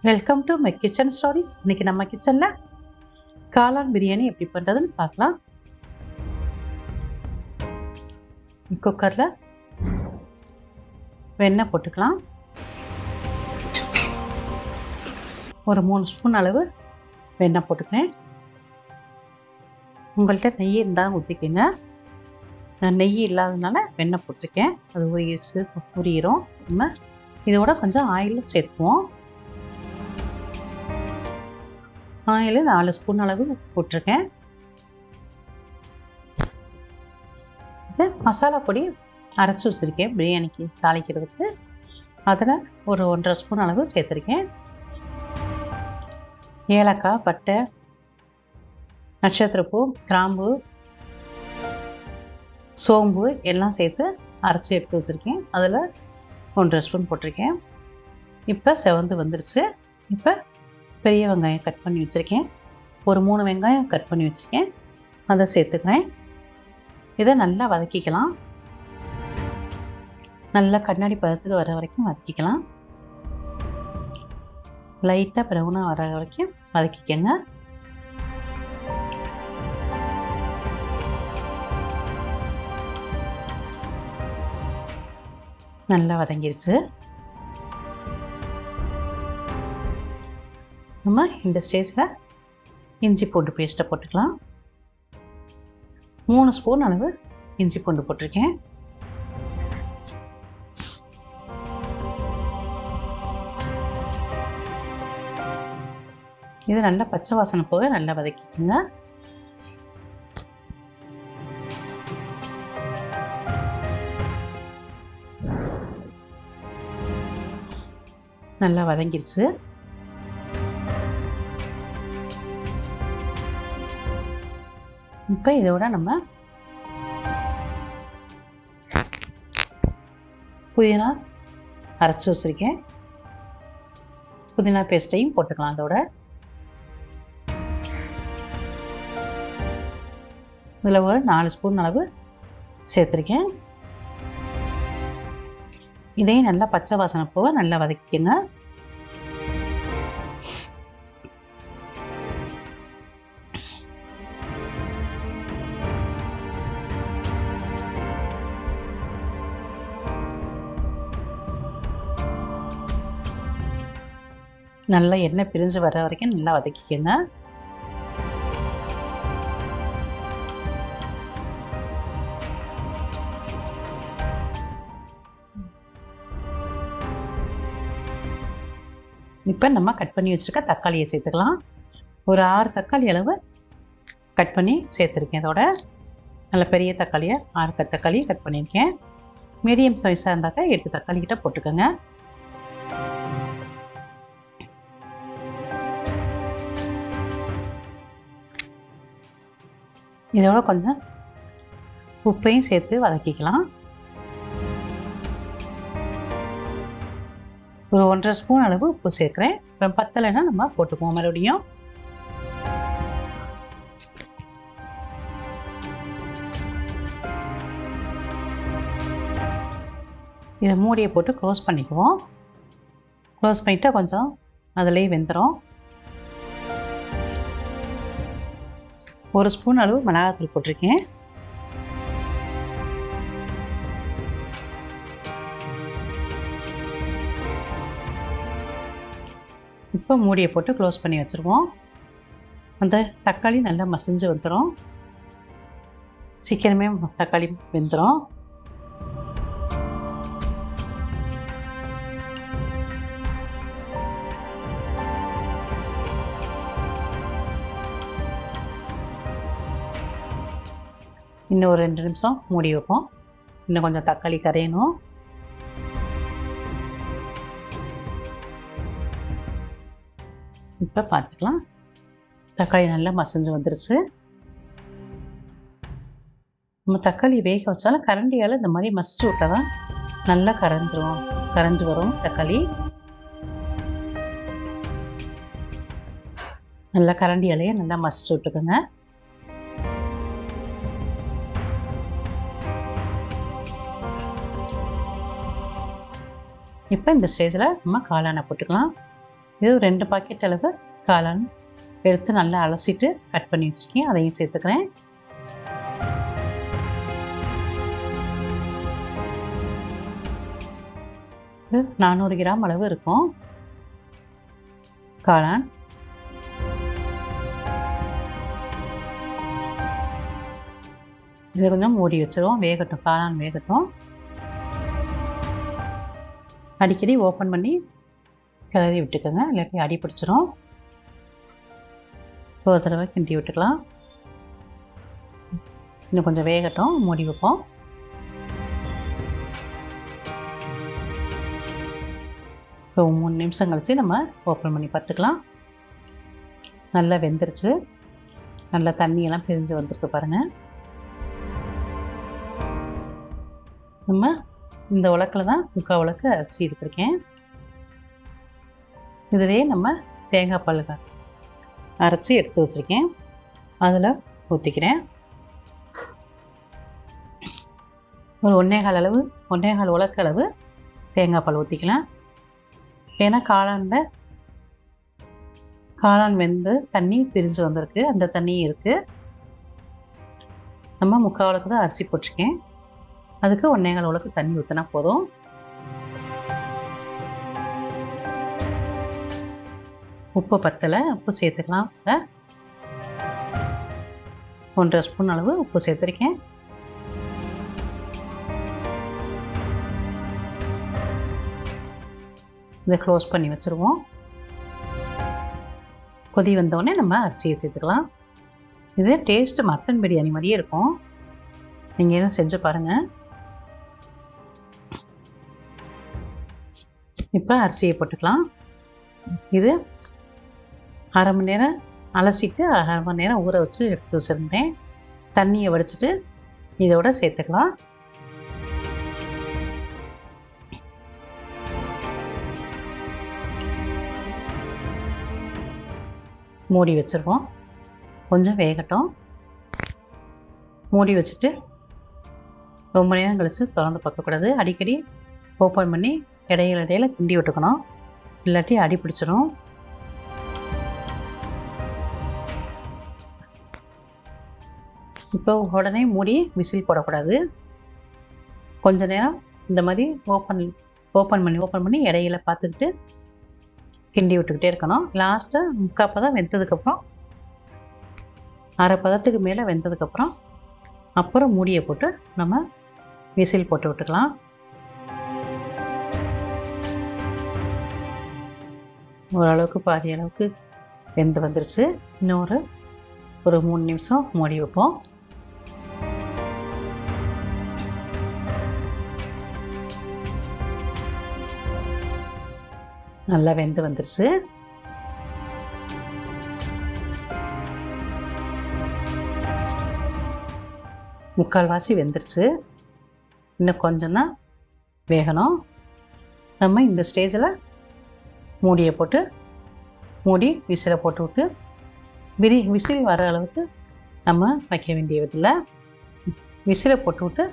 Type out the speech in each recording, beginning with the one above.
Welcome to my kitchen stories. இன்னைக்கு நம்ம கிச்சனில் காளான் பிரியாணி எப்படி பண்ணுறதுன்னு பார்க்கலாம். குக்கரில் வெண்ணெய் போட்டுக்கலாம். ஒரு 3 ஸ்பூன் அளவு வெண்ணெய் போட்டுக்கிறேன். உங்கள்கிட்ட நெய் இருந்தால் ஊற்றிக்கோங்க. நான் நெய் இல்லாததுனால வெண்ணெய் போட்டிருக்கேன். அது உரியிடும். நம்ம இதோட கொஞ்சம் ஆயிலும் சேர்த்துக்குவோம். ஆயில் 4 ஸ்பூன் அளவு போட்டிருக்கேன். இது மசாலா பொடி அரைச்சி வச்சுருக்கேன் பிரியாணிக்கு தாளிக்கிறதுக்கு. அதில் ஒரு 1.5 ஸ்பூன் அளவு சேர்த்துருக்கேன். ஏலக்காய், பட்டை, நட்சத்திரப்பூ, கிராம்பு, சோம்பு எல்லாம் சேர்த்து அரைச்சி எடுத்து வச்சுருக்கேன். அதில் 1.5 ஸ்பூன் போட்டிருக்கேன். இப்போ செவந்து வந்துருச்சு. இப்போ பெரிய வெங்காயம் கட் பண்ணி வச்சுருக்கேன். ஒரு 3 வெங்காயம் கட் பண்ணி வச்சுருக்கேன். அதை சேர்த்துக்கிறேன். இதை நல்லா வதக்கிக்கலாம். நல்லா கண்ணாடி பதத்துக்கு வர வரைக்கும் வதக்கிக்கலாம். லைட்டாக ப்ரௌனாக வர வரைக்கும் வதக்கிக்கங்க. நல்லா வதங்கிருச்சு. நம்ம இந்த ஸ்டேஜில் இஞ்சி பூண்டு பேஸ்ட்டை போட்டுக்கலாம். 3 ஸ்பூன் அளவு இஞ்சி பூண்டு போட்டிருக்கேன். இது நல்லா பச்சை வாசனை போக நல்லா வதக்கிக்கோங்க. நல்லா வதங்கிருச்சு. இப்போ இதோட நம்ம புதினா அரைச்சி வச்சுருக்கேன். புதினா பேஸ்ட்டையும் போட்டுக்கலாம். அதோட இதில் ஒரு 4 ஸ்பூன் அளவு சேர்த்துருக்கேன். இதையும் நல்லா பச்சை வாசனை போக நல்லா வதக்கிக்கங்க. நல்லா எண்ணெய் பிரிஞ்சு வர வரைக்கும் நல்லா வதக்கிக்கங்க. இப்போ நம்ம கட் பண்ணி வச்சுருக்க தக்காளியை சேர்த்துக்கலாம். ஒரு 6 தக்காளி அளவு கட் பண்ணி சேர்த்துருக்கேன். இதோட நல்ல பெரிய தக்காளியை 6 தக்காளி கட் பண்ணியிருக்கேன். மீடியம் சைஸாக இருந்தாக்கா 8 தக்காளி கிட்ட போட்டுக்கோங்க. இதோட கொஞ்சம் உப்பையும் சேர்த்து வதக்கிக்கலாம். ஒரு 1.5 ஸ்பூன் அளவு உப்பு சேர்க்குறேன். இப்போ பத்தலைன்னா நம்ம போட்டுக்குவோம் மறுபடியும். இதை மூடியை போட்டு க்ளோஸ் பண்ணிக்குவோம். க்ளோஸ் பண்ணிட்டா கொஞ்சம் அதிலே வெந்துடும். 1 ஸ்பூன் அளவு மிளகாத்தூள் போட்டிருக்கேன். இப்போ மூடியை போட்டு க்ளோஸ் பண்ணி வச்சுருவோம். அந்த தக்காளி நல்லா மசிஞ்சு வந்துடும். சீக்கிரமே தக்காளி வெந்துடும். இன்னும் ஒரு 2 நிமிஷம் மூடி வைப்போம். இன்னும் கொஞ்சம் தக்காளி கரையணும். இப்போ பார்த்துக்கலாம். தக்காளி நல்லா மசிஞ்சு வந்துருச்சு. நம்ம தக்காளி வேக வச்சாலும் கரண்டியால் இந்த மாதிரி மசிச்சு விட்டா தான் நல்லா கரைஞ்சி வரும் தக்காளி. நல்லா கரண்டியாலேயே நல்லா மசிச்சு விட்டுக்கோங்க. இப்போ இந்த ஸ்டேஜில் நம்ம காளானை போட்டுக்கலாம். இது 2 பாக்கெட் அளவு காளான் எடுத்து நல்லா அலசிட்டு கட் பண்ணி வச்சுருக்கேன். அதையும் சேர்த்துக்கிறேன். இது 400 கிராம் அளவு இருக்கும் காளான். இதை கொஞ்சம் மூடி வச்சிருவோம், வேகட்டும், காளான் வேகட்டும். அடிக்கடி ஓப்பன் பண்ணி கிளறி விட்டுக்கோங்க, இல்லாட்டி அடி பிடிச்சிரும். ஒரு தடவை கிண்டி விட்டுக்கலாம். இன்னும் கொஞ்சம் வேகட்டும், மூடி வைப்போம். இப்போ 3 நிமிஷம் கழித்து நம்ம ஓப்பன் பண்ணி பார்த்துக்கலாம். நல்லா வெந்துருச்சு, நல்லா தண்ணியெல்லாம் பிரிஞ்சு வந்திருக்கு பாருங்கள். நம்ம இந்த உலக்கில் தான் 3/4 உலக்கு அரிசி எடுத்துருக்கேன். இதிலே நம்ம தேங்காய் பால் அரைச்சி எடுத்து வச்சுருக்கேன், அதில் ஊற்றிக்கிறேன். ஒரு 1.25 உலக்கு அளவு தேங்காய் பால் ஊற்றிக்கலாம். ஏன்னா காளான் வெந்து தண்ணி பிரிஞ்சு வந்திருக்கு, அந்த தண்ணியும் இருக்குது. நம்ம 3/4 உலக்கு தான் அரிசி போட்டிருக்கேன், அதுக்கு 1.25 உலக்கு தண்ணி ஊற்றினா போதும். உப்பு பத்தலை, உப்பு சேர்த்துக்கலாம். 1.5 ஸ்பூன் அளவு உப்பு சேர்த்துருக்கேன். இதை க்ளோஸ் பண்ணி வச்சுருவோம். கொதி வந்தோடனே நம்ம அரிசியை சேர்த்துக்கலாம். இது டேஸ்ட்டு மட்டன் பிரியாணி மாதிரியே இருக்கும், நீங்கள் எதுவும் செஞ்சு பாருங்கள். இப்போ அரிசியை போட்டுக்கலாம். இது 1/2 மணி நேரம் அலசிட்டு 1/2 மணி நேரம் ஊற வச்சு எடுத்து வச்சுருந்தேன். தண்ணியை வடிச்சிட்டு இதோட சேர்த்துக்கலாம். மூடி வச்சுருவோம், கொஞ்சம் வேகட்டும். மூடி வச்சுட்டு ரொம்ப நேரம் கழித்து திறந்து பார்க்கக்கூடாது, அடிக்கடி ஓப்பன் பண்ணி இடையில கிண்டி விட்டுக்கணும், இல்லாட்டி அடி பிடிச்சிடும். இப்போ உடனே மூடி விசில் போடக்கூடாது. கொஞ்ச நேரம் இந்த மாதிரி ஓப்பன் பண்ணி இடையில பார்த்துக்கிட்டு கிண்டி விட்டுக்கிட்டே இருக்கணும். லாஸ்ட்டாக 3/4 பதம் வெந்ததுக்கப்புறம், 1/2 பதத்துக்கு மேலே வெந்ததுக்கப்புறம் அப்புறம் மூடியை போட்டு நம்ம விசில் போட்டு விட்டுக்கலாம். ஓரளவுக்கு பாதி அளவுக்கு வெந்து வந்துருச்சு. இன்னொரு 3 நிமிஷம் மூடி வைப்போம். நல்லா வெந்து வந்துருச்சு. முக்கால்வாசி வெந்துருச்சு, இன்னும் கொஞ்சம் தான் வேகணும். நம்ம இந்த ஸ்டேஜில் மூடியை போட்டு மூடி விசிலை போட்டு விட்டு விசில் வர அளவுக்கு நம்ம வைக்க வேண்டியதில்லை. விசிலை போட்டு விட்டு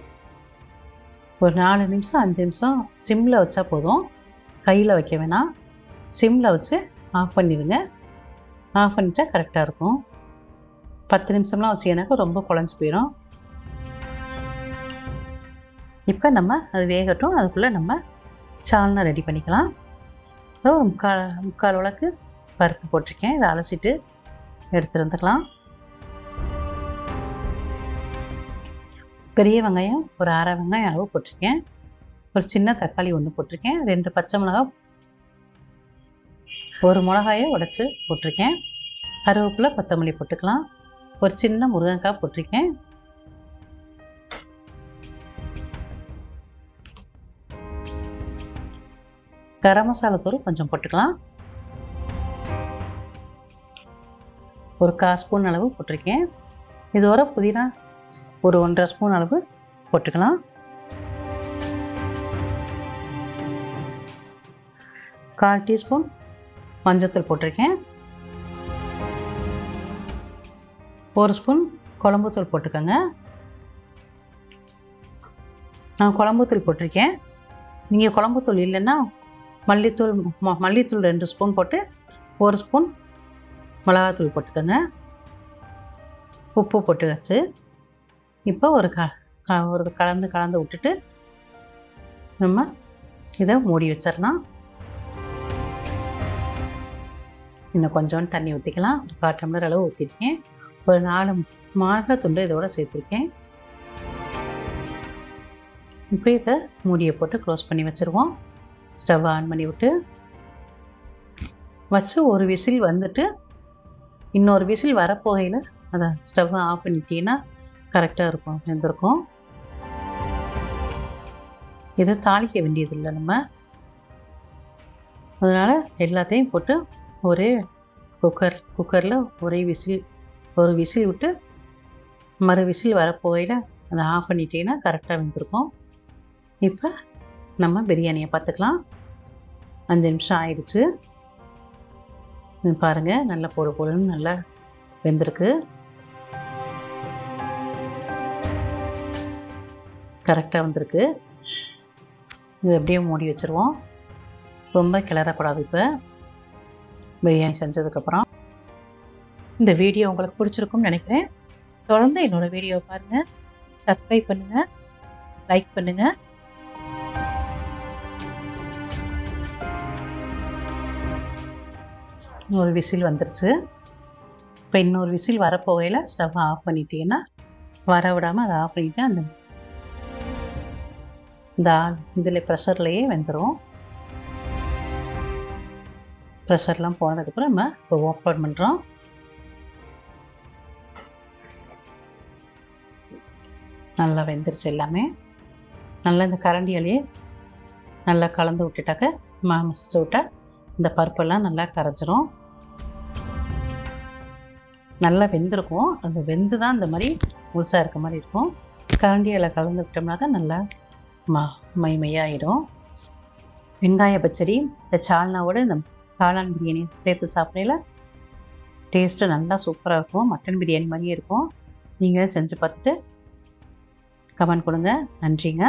ஒரு 4 நிமிஷம் 5 நிமிஷம் சிம்மில் வச்சா போதும், கையில் வைக்க வேணாம். சிம்மில் வச்சு ஆஃப் பண்ணிடுங்க. ஆஃப் பண்ணிட்டா கரெக்டாக இருக்கும். 10 நிமிஷம்லாம் வச்சிங்கனாக்கா ரொம்ப குழஞ்சி போயிடும். இப்போ நம்ம அது வேகட்டும், அதுக்குள்ளே நம்ம சால்னா ரெடி பண்ணிக்கலாம். முக்கால் உலக்கு பருப்பு போட்டிருக்கேன், இதை அலசிட்டு எடுத்துகிட்டு வந்துக்கலாம். பெரிய வெங்காயம் ஒரு 1/2 வெங்காயம் அளவு போட்டிருக்கேன். ஒரு சின்ன தக்காளி 1 போட்டிருக்கேன். 2 பச்சை மிளகாய், 1 மிளகாயை உடைச்சி போட்டிருக்கேன். கருவேப்பிலை, கொத்தமல்லி போட்டுக்கலாம். ஒரு சின்ன முருங்கைக்காய் போட்டிருக்கேன். கரம் மசாலா தூள் கொஞ்சம் போட்டுக்கலாம். ஒரு 1/4 ஸ்பூன் அளவு போட்டிருக்கேன். இதோட புதினா ஒரு 1.5 ஸ்பூன் அளவு போட்டுக்கலாம். 1/4 டீஸ்பூன் மஞ்சத்தூள் போட்டிருக்கேன். 1 ஸ்பூன் குழம்புத்தூள் போட்டுக்கோங்க. நான் குழம்புத்தூள் போட்டிருக்கேன். நீங்கள் குழம்புத்தூள் இல்லைன்னா மல்லித்தூள் 2 ஸ்பூன் போட்டு 1 ஸ்பூன் மிளகாத்தூள் போட்டுக்கோங்க. உப்பு போட்டு வச்சு இப்போ ஒரு கலந்து விட்டுட்டு நம்ம இதை மூடி வச்சிடலாம். இன்னும் கொஞ்சோண்டு தண்ணி ஊற்றிக்கலாம். ஒரு 1/4 டம்ளர் அளவு ஊற்றிருக்கேன். ஒரு 4 மிளகாய் துண்டு இதோட சேர்த்துருக்கேன். இப்போ இதை மூடியை போட்டு க்ளோஸ் பண்ணி வச்சுருவோம். ஸ்டவ் ஆன் பண்ணி விட்டு வச்சு ஒரு விசில் வந்துட்டு இன்னொரு விசில் வரப்போகையில் அதை ஸ்டவ்வை ஆஃப் பண்ணிட்டீங்கன்னா கரெக்டாக இருக்கும், வெந்திருக்கும். இதை தாளிக்க வேண்டியதில்லை நம்ம. அதனால் எல்லாத்தையும் போட்டு ஒரே குக்கரில் ஒரு விசில் விட்டு மறு விசில் வரப்போகையில் அதை ஆஃப் பண்ணிட்டீங்கன்னா கரெக்டாக வெந்திருக்கும். இப்போ நம்ம பிரியாணியை பார்த்துக்கலாம். 5 நிமிஷம் ஆயிடுச்சு. பாருங்கள், நல்லா பொழுன்னு நல்லா வெந்திருக்கு. கரெக்டாக வந்திருக்கு. இது அப்படியே மூடி வச்சுருவோம். ரொம்ப கிளறக்கூடாது. இப்போ பிரியாணி செஞ்சதுக்கப்புறம் இந்த வீடியோ உங்களுக்கு பிடிச்சிருக்கும்னு நினைக்கிறேன். தொடர்ந்து என்னோடய வீடியோவை பாருங்கள், சப்ஸ்கிரைப் பண்ணுங்கள், லைக் பண்ணுங்கள். ஒரு விசில் வந்துருச்சு. இப்போ இன்னொரு விசில் வரப்போகையில் ஸ்டவ் ஆஃப் பண்ணிட்டீங்கன்னா, வர விடாமல் அதை ஆஃப் பண்ணிவிட்டு அந்த இதில் ப்ரெஷர்லேயே வெந்துடும். ப்ரெஷர்லாம் போனதுக்கப்புறம் நம்ம இப்போ ஓப்பன் பண்ணுறோம். நல்லா வெந்துருச்சு எல்லாமே. நல்லா இந்த கரண்டியாலேயே நல்லா கலந்து விட்டுட்டாக்க மசிச்சு விட்டால் இந்த பருப்பெல்லாம் நல்லா கரைஞ்சிரும். நல்லா வெந்திருக்கும். அது வெந்து தான் இந்த மாதிரி முழுசாக இருக்க மாதிரி இருக்கும். கரண்டியில் கலந்து விட்டோம்னாக்கா நல்லா மைமையாகிடும். வெங்காய பச்சடி இந்த சால்னாவோட இந்த காளான் பிரியாணி சேர்த்து சாப்பிடையில டேஸ்ட்டு நல்லா சூப்பராக இருக்கும். மட்டன் பிரியாணி மாதிரியே இருக்கும். நீங்கள் செஞ்சு பார்த்துட்டு கமெண்ட் கொடுங்க. நன்றிங்க.